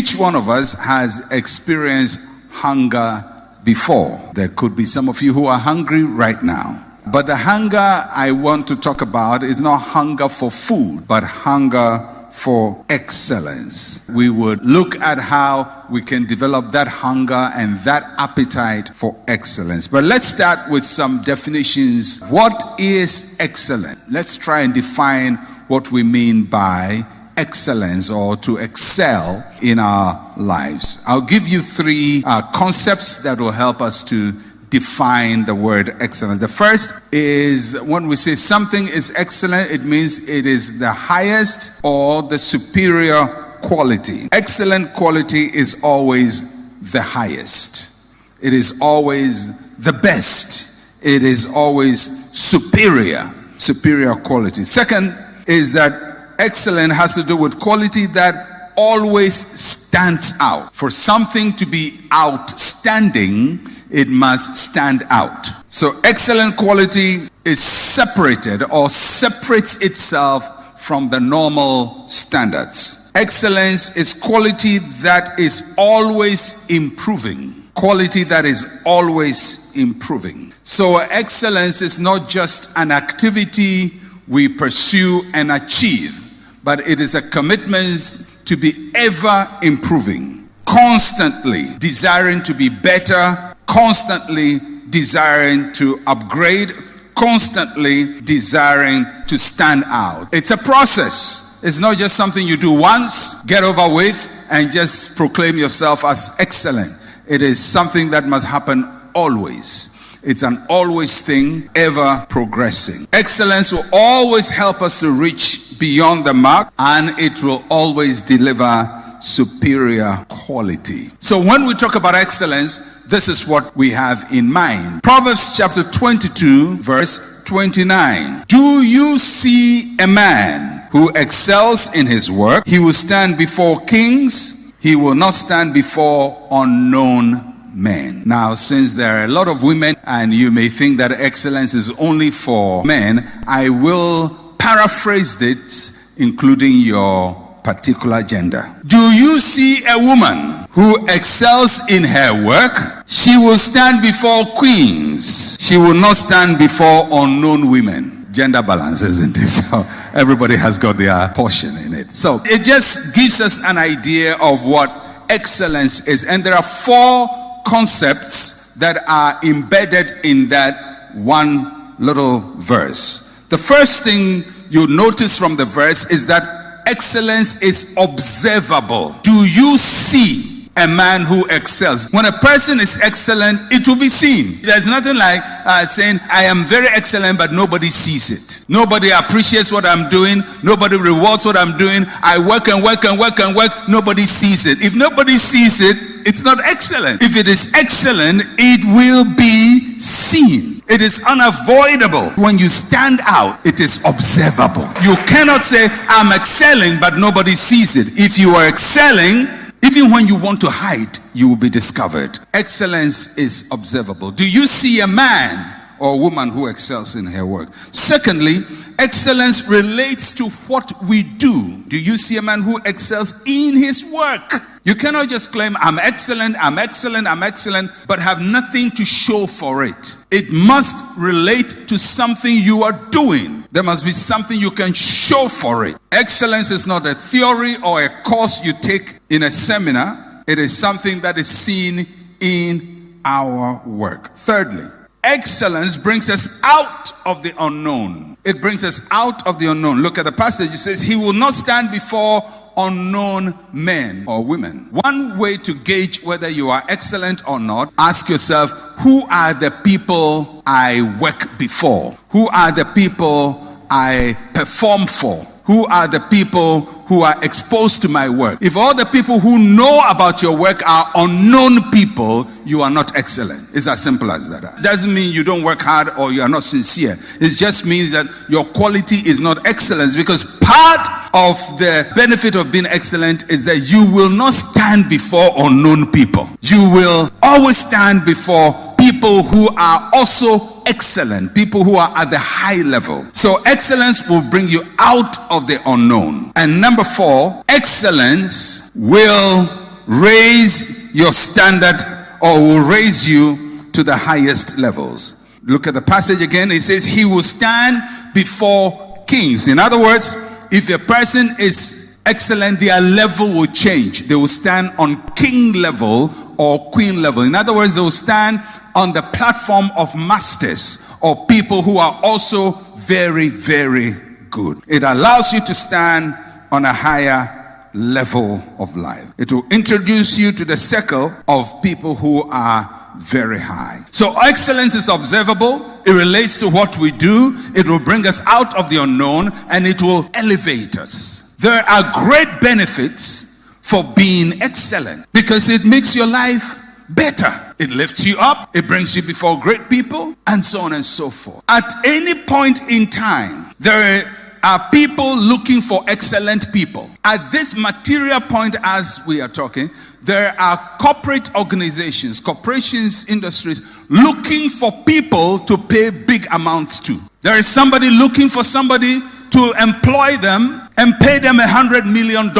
Each one of us has experienced hunger before. There could be some of you who are hungry right now. But the hunger I want to talk about is not hunger for food, but hunger for excellence. We would look at how we can develop that hunger and that appetite for excellence. But let's start with some definitions. What is excellent? Let's try and define what we mean by excellence, or to excel in our lives. I'll give you three concepts that will help us to define the word excellence. The first is, when we say something is excellent, it means it is the highest or the superior quality. Excellent quality is always the highest. It is always the best. It is always superior quality. Second is that excellent has to do with quality that always stands out. For something to be outstanding, it must stand out. So excellent quality is separated or separates itself from the normal standards. Excellence is quality that is always improving. Quality that is always improving. So excellence is not just an activity we pursue and achieve, but it is a commitment to be ever improving, constantly desiring to be better, constantly desiring to upgrade, constantly desiring to stand out. It's a process. It's not just something you do once, get over with, and just proclaim yourself as excellent. It is something that must happen always. It's an always thing, ever progressing. Excellence will always help us to reach beyond the mark, and it will always deliver superior quality. So when we talk about excellence, this is what we have in mind. Proverbs chapter 22, verse 29. Do you see a man who excels in his work? He will stand before kings. He will not stand before unknown men. Now, since there are a lot of women and you may think that excellence is only for men, I will paraphrase it, including your particular gender. Do you see a woman who excels in her work? She will stand before queens. She will not stand before unknown women. Gender balance, isn't it? So everybody has got their portion in it. So it just gives us an idea of what excellence is. And there are four concepts that are embedded in that one little verse. The first thing you notice from the verse is that excellence is observable. Do you see a man who excels? When a person is excellent, it will be seen. There's nothing like saying, I am very excellent, but nobody sees it. Nobody appreciates what I'm doing. Nobody rewards what I'm doing. I work and work and work and work. Nobody sees it. If nobody sees it, it's not excellent. If it is excellent, it will be seen. It is unavoidable. When you stand out, it is observable. You cannot say, I'm excelling, but nobody sees it. If you are excelling, even when you want to hide, you will be discovered. Excellence is observable. Do you see a man or woman who excels in her work? Secondly, excellence relates to what we do. Do you see a man who excels in his work? You cannot just claim, I'm excellent, I'm excellent, I'm excellent, but have nothing to show for it. It must relate to something you are doing. There must be something you can show for it. Excellence is not a theory or a course you take in a seminar. It is something that is seen in our work. Thirdly, excellence brings us out of the unknown. It brings us out of the unknown. Look at the passage. It says, he will not stand before unknown men or women. One way to gauge whether you are excellent or not, ask yourself, who are the people I work before? Who are the people I perform for? Who are the people who are exposed to my work? If all the people who know about your work are unknown people, you are not excellent. It's as simple as that. It doesn't mean you don't work hard or you are not sincere. It just means that your quality is not excellence, because part of the benefit of being excellent is that you will not stand before unknown people. You will always stand before people who are also excellent, people who are at the high level. So excellence will bring you out of the unknown. And number 4, excellence will raise your standard or will raise you to the highest levels. Look at the passage again. It says he will stand before kings. In other words, if a person is excellent, their level will change. They will stand on king level or queen level. In other words, they will stand on the platform of masters or people who are also very, very good. It allows you to stand on a higher level of life. It will introduce you to the circle of people who are very high. So excellence is observable. It relates to what we do. It will bring us out of the unknown and it will elevate us. There are great benefits for being excellent because it makes your life better. It lifts you up. It brings you before great people and so on and so forth. At any point in time, there are people looking for excellent people. At this material point as we are talking, there are corporate organizations, corporations, industries looking for people to pay big amounts to. There is somebody looking for somebody to employ them and pay them $100 million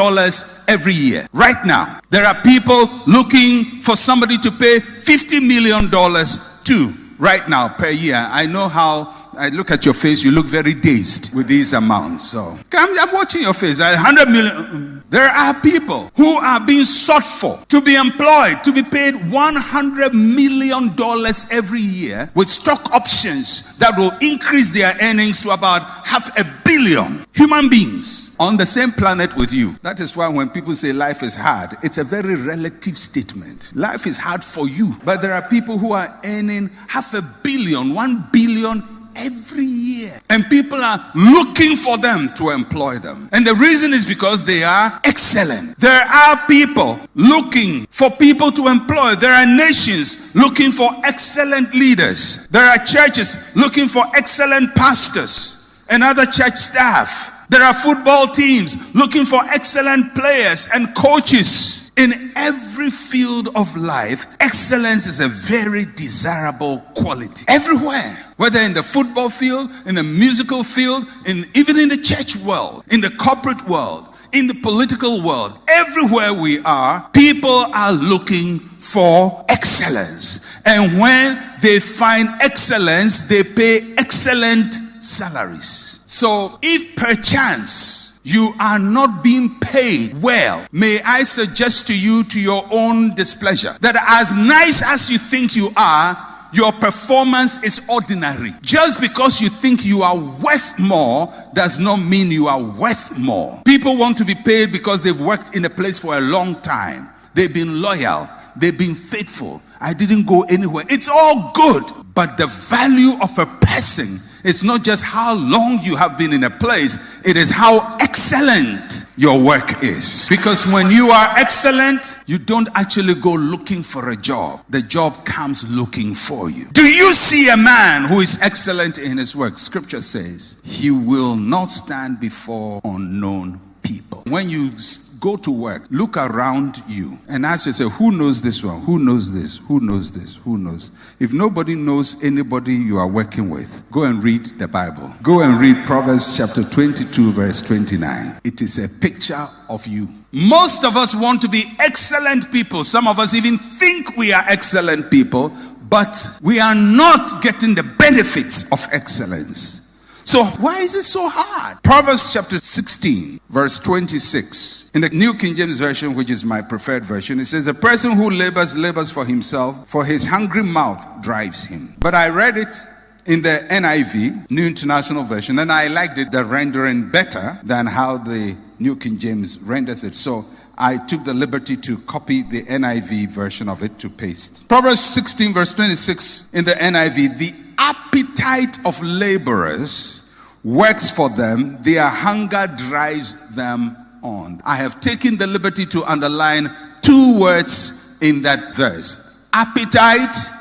every year. Right now, there are people looking for somebody to pay $50 million to right now per year. I know how. I look at your face, you look very dazed with these amounts. So I'm watching your face. 100 million. There are people who are being sought for to be employed, to be paid $100 million every year with stock options that will increase their earnings to about $500 million human beings on the same planet with you. That is why when people say life is hard, it's a very relative statement. Life is hard for you, but there are people who are earning $500 million, $1 billion every year, and people are looking for them to employ them. And the reason is because they are excellent. There are people looking for people to employ. There are nations looking for excellent leaders. There are churches looking for excellent pastors and other church staff. There are football teams looking for excellent players and coaches. In every field of life, excellence is a very desirable quality. Everywhere. Whether in the football field, in the musical field, even in the church world, in the corporate world, in the political world, everywhere we are, people are looking for excellence. And when they find excellence, they pay excellent salaries. So if perchance you are not being paid well, may I suggest to you, to your own displeasure, that as nice as you think you are, your performance is ordinary. Just because you think you are worth more does not mean you are worth more. People want to be paid because they've worked in a place for a long time. They've been loyal. They've been faithful. I didn't go anywhere. It's all good. But the value of a person is not just how long you have been in a place. It is how excellent your work is. Because when you are excellent, you don't actually go looking for a job. The job comes looking for you. Do you see a man who is excellent in his work? Scripture says he will not stand before unknown people. When you go to work, look around you and ask yourself, who knows this one? Who knows this? Who knows this? Who knows? If nobody knows anybody you are working with, go and read the Bible. Go and read Proverbs chapter 22 verse 29. It is a picture of you. Most of us want to be excellent people. Some of us even think we are excellent people, but we are not getting the benefits of excellence. So why is it so hard? Proverbs chapter 16 verse 26. In the New King James Version, which is my preferred version, it says, the person who labors for himself, for his hungry mouth drives him. But I read it in the NIV, New International Version, and I liked it, the rendering, better than how the New King James renders it. So I took the liberty to copy the NIV version of it to paste. Proverbs 16 verse 26 in the NIV, the appetite of laborers works for them, their hunger drives them on. I have taken the liberty to underline two words in that verse. Appetite